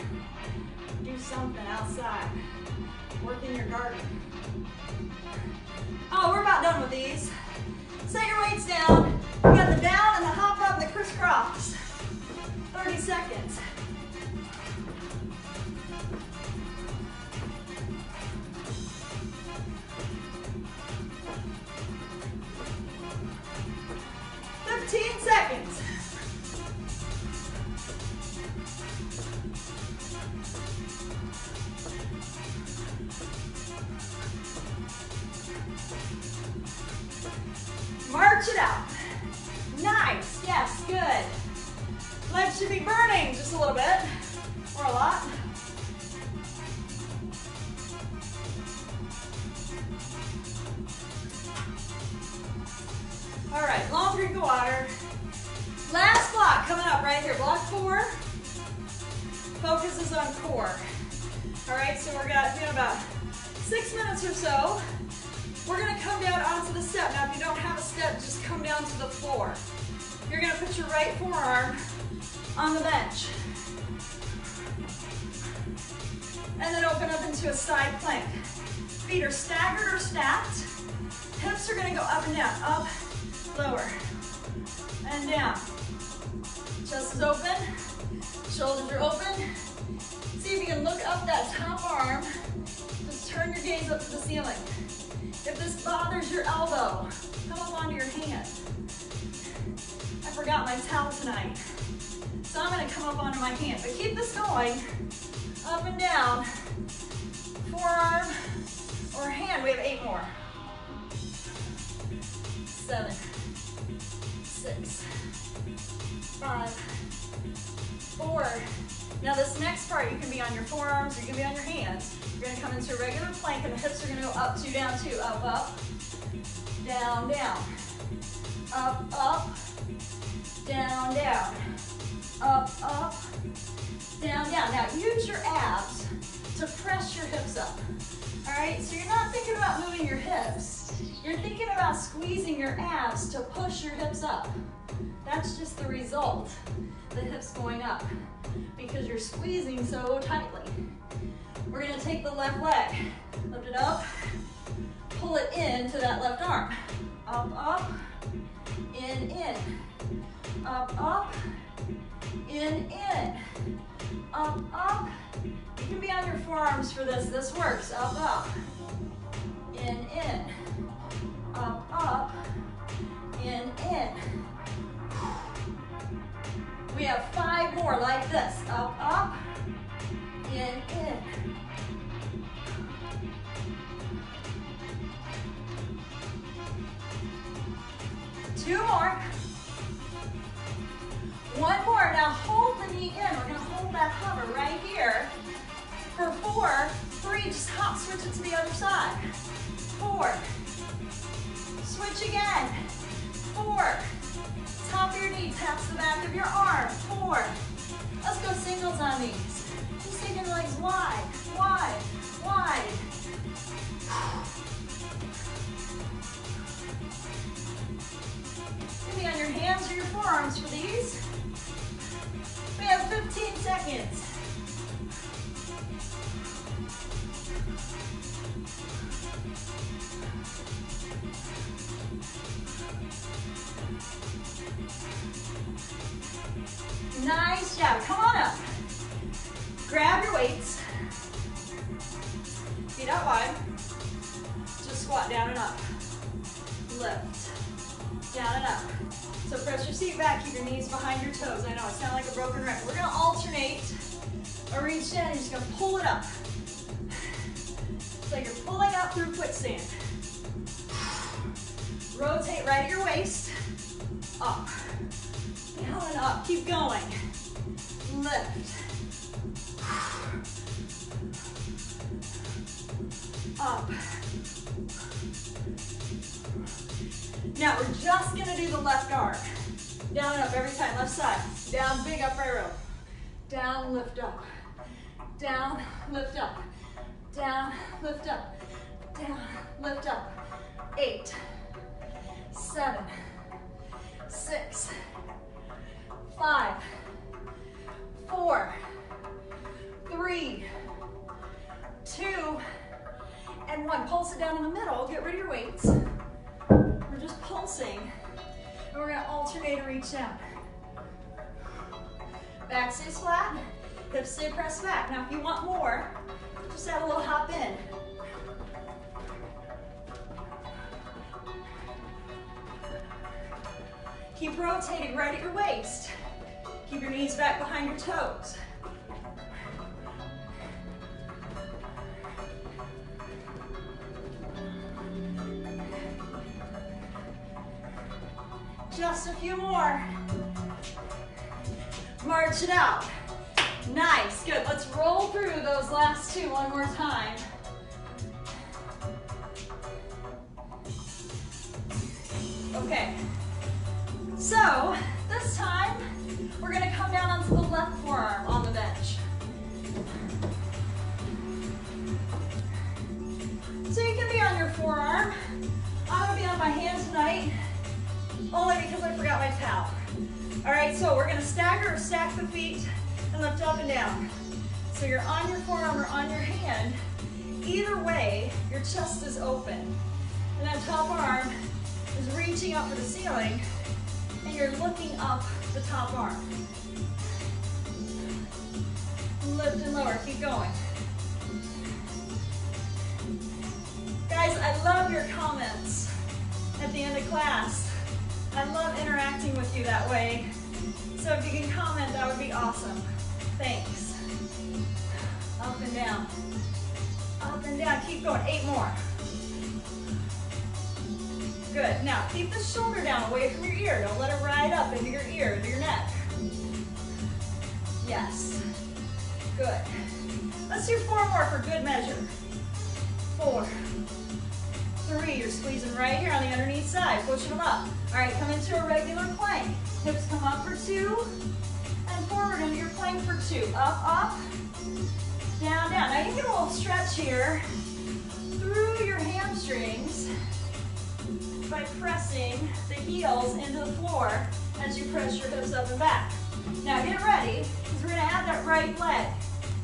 Do something outside. Work in your garden. Oh, we're about done with these. Set your weights down. We got the down and the hop up and the crisscross. 30 seconds. Seconds. March it out. Nice. Yes, good. Legs should be burning just a little bit or a lot. All right, long drink of water. Last block coming up right here, block 4. Focuses on core. All right, so we got about 6 minutes or so. We're gonna come down onto the step. Now, if you don't have a step, just come down to the floor. You're gonna put your right forearm on the bench. And then open up into a side plank. Feet are staggered or stacked. Hips are gonna go up and down, up, lower, and down. Chest is open, shoulders are open. See if you can look up that top arm. Just turn your gaze up to the ceiling. If this bothers your elbow, come up onto your hand. I forgot my towel tonight, so I'm gonna come up onto my hand. But keep this going, up and down, forearm or hand. We have 8 more. 7, 6, 5, 4. Now this next part, you can be on your forearms, or you can be on your hands. You're gonna come into a regular plank and the hips are gonna go up, 2, down, 2, up, up, down, down, up, up, down, down, up, up, down, down. Now use your abs to press your hips up. All right, so you're not thinking about moving your hips. You're thinking about squeezing your abs to push your hips up. That's just the result, the hips going up, because you're squeezing so tightly. We're gonna take the left leg, lift it up, pull it into that left arm. Up, up, in, up, up, in, up, up. You can be on your forearms for this. This works. Up, up, in, up, up, in. We have 5 more like this. Up, up, in, 2 more. 1 more. Now hold the knee in. We're going to hold that hover right here for 4, 3. Just hop switch it to the other side. 4. Switch again. 4. Top of your knee taps the back of your arm. 4. Let's go singles on these. Just take your legs wide, wide, wide. Be on your hands or your forearms for these. We have 15 seconds. Nice job. Come on up. Grab your weights. Feet out wide. Just squat down and up. Lift. Down and up. So press your seat back. Keep your knees behind your toes. I know it sounds like a broken record. We're going to alternate or reach down. You're just going to pull it up. So you're pulling up through quicksand. Rotate right at your waist. Up. Down and up. Keep going. Lift. Up. Now we're just going to do the left arm. Down and up every time. Left side. Down, big upright row. Down, lift up. Down, lift up. Down, lift up. Down, lift up. 8, 7, 6, 5, 4, 3, 2, and 1. Pulse it down in the middle. Get rid of your weights. We're just pulsing, and we're going to alternate and reach down. Back stays flat, hips stay pressed back. Now if you want more, just add a little hop in. Keep rotating right at your waist. Keep your knees back behind your toes. Just a few more. March it out. Nice, good. Let's roll through those last 2 one more time. Okay, so this time we're gonna come down onto the left forearm on the bench. So you can be on your forearm. I'm gonna be on my hand tonight, only because I forgot my towel. All right, so we're gonna stagger or stack the feet and lift up and down. So you're on your forearm or on your hand. Either way, your chest is open. And that top arm is reaching up for the ceiling, and you're looking up the top arm. Lift and lower, keep going. Guys, I love your comments at the end of class. I love interacting with you that way. So if you can comment, that would be awesome. Thanks. Up and down. Up and down. Keep going. 8 more. Good. Now, keep the shoulder down away from your ear. Don't let it ride up into your ear, into your neck. Yes. Good. Let's do 4 more for good measure. 4, 3. You're squeezing right here on the underneath side, pushing them up. All right, come into a regular plank. Hips come up for 2, and forward into your plank for 2. Up, up, down, down. Now you get a little stretch here through your hamstrings by pressing the heels into the floor as you press your hips up and back. Now get ready, because we're gonna add that right leg.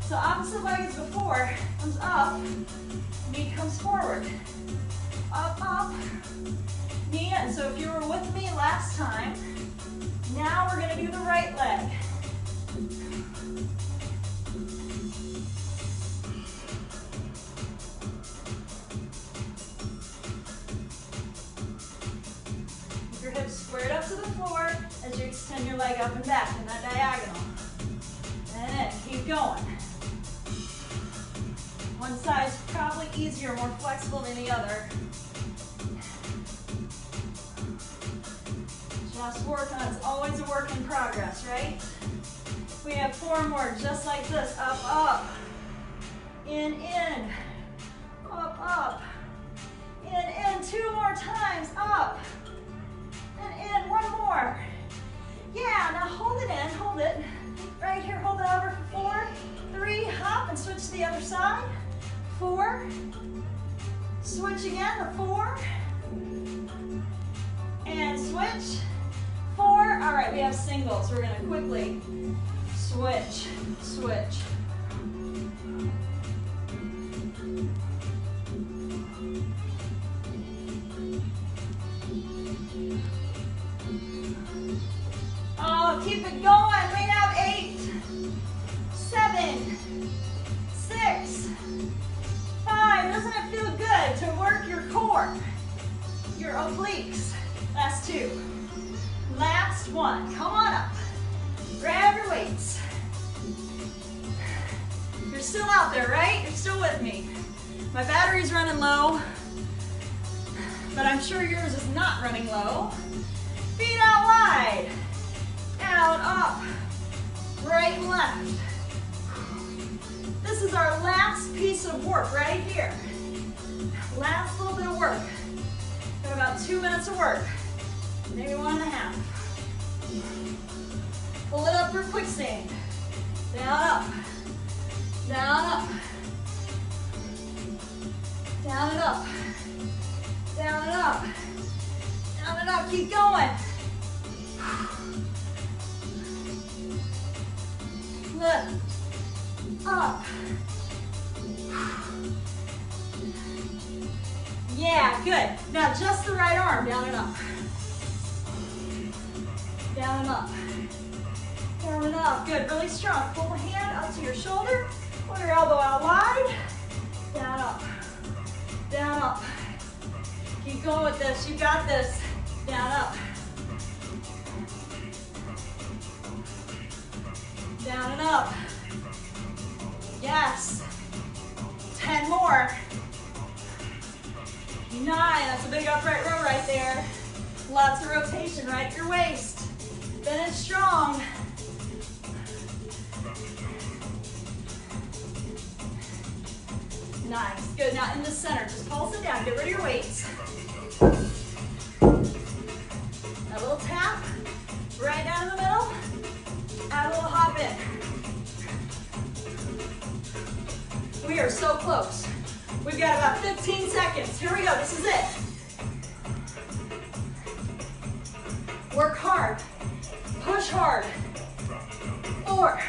So opposite leg as before, comes up, knee comes forward. Up, up, knee in. So if you were with me last time, now we're gonna do the right leg. Keep your hips squared up to the floor as you extend your leg up and back in that diagonal. And then keep going. One side's probably easier, more flexible than the other. Last work, and it's always a work in progress, right? We have 4 more, just like this. Up, up. In, up, up, in, 2 more times, up, and in, 1 more. Yeah, now hold it in, hold it. Right here, hold it over for 4, 3, hop, and switch to the other side. 4, switch again to 4, and switch, 4. All right, we have singles. We're gonna quickly switch, switch. Oh, keep it going. We have 8, 7, 6, 5. Doesn't it feel good to work your core, your obliques? Last 2. Last 1. Come on up. Grab your weights. You're still out there, right? You're still with me. My battery's running low, but I'm sure yours is not running low. Feet out wide. Down, up, right and left. This is our last piece of work right here. Last little bit of work. Got about 2 minutes of work, maybe 1.5. Pull it up for quicksand. Down, up, down, up, down and up, down and up, down and up. Keep going. Lift, up. Yeah, good. Now just the right arm, down and up. Down and up. Down and up. Good, really strong. Pull the hand up to your shoulder. Pull your elbow out wide. Down, up. Down, up. Keep going with this. You got this. Down, up. Down and up. Yes. 10 more. 9. That's a big upright row right there. Lots of rotation right at your waist. Finish strong. Nice. Good. Now in the center, just pulse it down. Get rid of your weights. A little tap right down in the middle. Add a little hop in. We are so close. We've got about 15 seconds. Here we go. This is it. Work hard. Push hard. 4,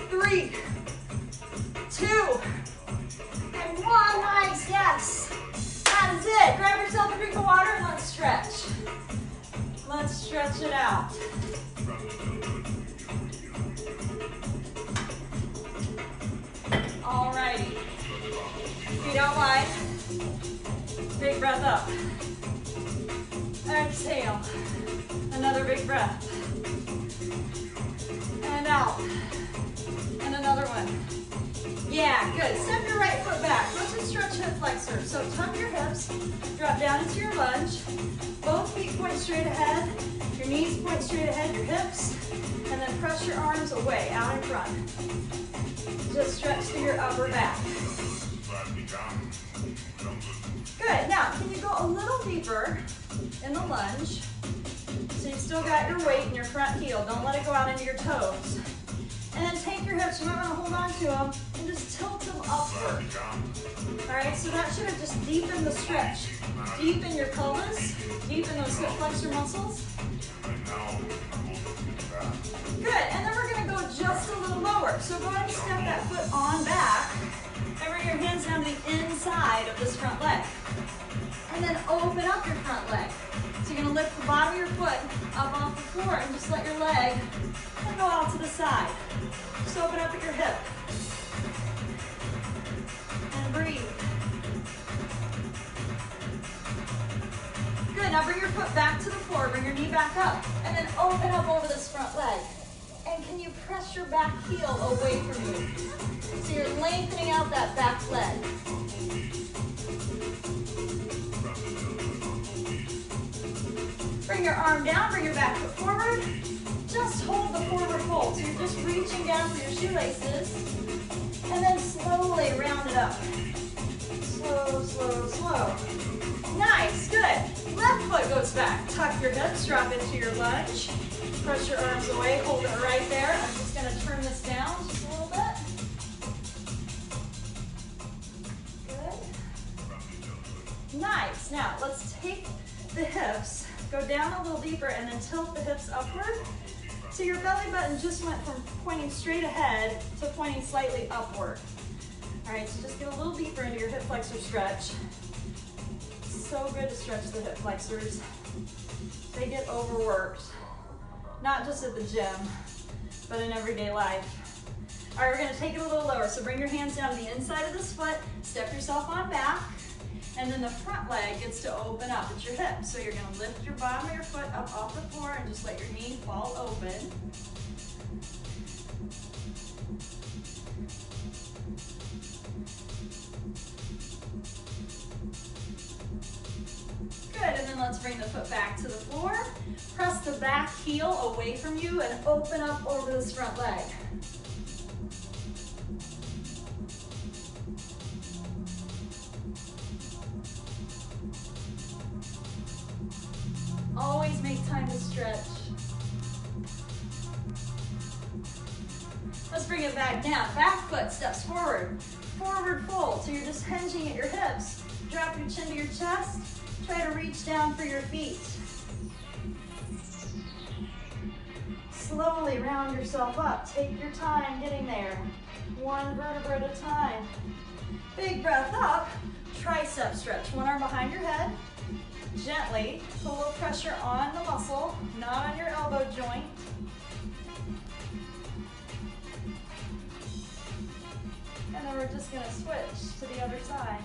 3, 2, and 1. Nice. Yes. That is it. Grab yourself a drink of water and let's stretch. Let's stretch it out. Alrighty. Feet out wide. Big breath up. Exhale. Another big breath. And out. And another one. Yeah, good. Step your right foot back. Let's just stretch hip flexor. So tuck your hips. Drop down into your lunge. Both feet point straight ahead. Your knees point straight ahead, your hips. And then press your arms away, out in front. Just stretch through your upper back. Good. Now, can you go a little deeper in the lunge? So you've still got your weight in your front heel. Don't let it go out into your toes. And then take your hips, you might want to hold on to them, and just tilt them upward. All right, so that should have just deepened the stretch. Deepen your pelvis, deepen those hip flexor muscles. Good, and then we're going to go just a little lower. So go ahead and step that foot on back, and bring your hands down to the inside of this front leg. And then open up your front leg. So you're going to lift the bottom of your foot up off the floor and just let your leg go out to the side. Just open up at your hip. And breathe. Good, now bring your foot back to the floor, bring your knee back up, and then open up over this front leg. And can you press your back heel away from you? So you're lengthening out that back leg. Bring your arm down, bring your back foot forward. Just hold the forward fold. So you're just reaching down for your shoelaces. And then slowly round it up. Slow, slow, slow. Nice, good. Left foot goes back. Tuck your hips, drop into your lunge. Press your arms away, hold it right there. I'm just gonna turn this down just a little bit. Good. Nice, now let's take the hips, go down a little deeper and then tilt the hips upward. So your belly button just went from pointing straight ahead to pointing slightly upward. All right, so just get a little deeper into your hip flexor stretch. So good to stretch the hip flexors. They get overworked, not just at the gym, but in everyday life. All right, we're gonna take it a little lower. So bring your hands down to the inside of this foot, step yourself on back, and then the front leg gets to open up at your hip. So you're gonna lift your bottom of your foot up off the floor and just let your knee fall open. Good, and then let's bring the foot back to the floor. Press the back heel away from you and open up over this front leg. Always make time to stretch. Let's bring it back down. Back foot steps forward. Forward fold. So you're just hinging at your hips. Drop your chin to your chest. Try to reach down for your feet. Slowly round yourself up. Take your time getting there. One vertebra at a time. Big breath up. Tricep stretch. One arm behind your head. Gently, put a little pressure on the muscle, not on your elbow joint. And then we're just going to switch to the other side.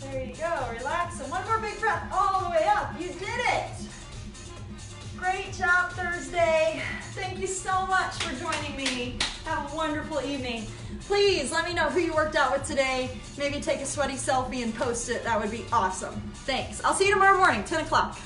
There you go, relax, and one more big breath all the way up. You did it! Great job, Thursday. Thank you so much for joining me. Have a wonderful evening. Please let me know who you worked out with today. Maybe take a sweaty selfie and post it. That would be awesome. Thanks. I'll see you tomorrow morning, 10 o'clock.